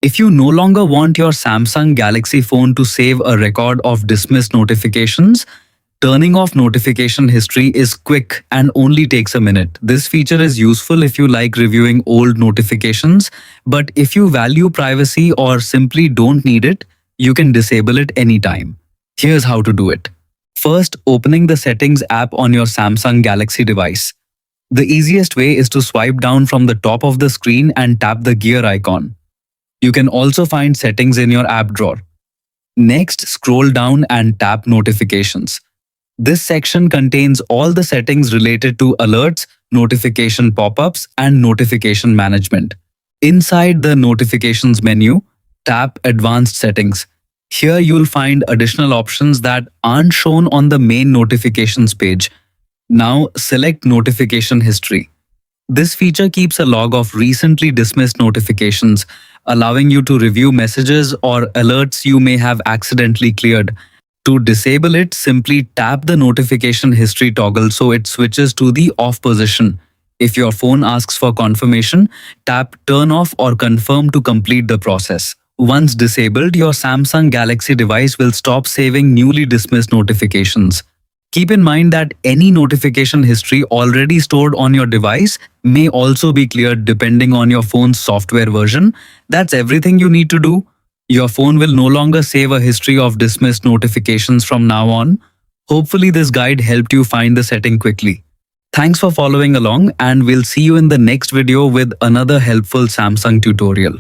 If you no longer want your Samsung Galaxy phone to save a record of dismissed notifications, turning off notification history is quick and only takes a minute. This feature is useful if you like reviewing old notifications, but if you value privacy or simply don't need it, you can disable it anytime. Here's how to do it. First, opening the Settings app on your Samsung Galaxy device. The easiest way is to swipe down from the top of the screen and tap the gear icon. You can also find settings in your app drawer. Next, scroll down and tap Notifications. This section contains all the settings related to alerts, notification pop-ups, and notification management. Inside the Notifications menu, tap Advanced Settings. Here you'll find additional options that aren't shown on the main notifications page. Now select Notification History. This feature keeps a log of recently dismissed notifications, allowing you to review messages or alerts you may have accidentally cleared. To disable it, simply tap the notification history toggle so it switches to the off position. If your phone asks for confirmation, tap Turn Off or Confirm to complete the process. Once disabled, your Samsung Galaxy device will stop saving newly dismissed notifications. Keep in mind that any notification history already stored on your device may also be cleared depending on your phone's software version. That's everything you need to do. Your phone will no longer save a history of dismissed notifications from now on. Hopefully this guide helped you find the setting quickly. Thanks for following along, and we'll see you in the next video with another helpful Samsung tutorial.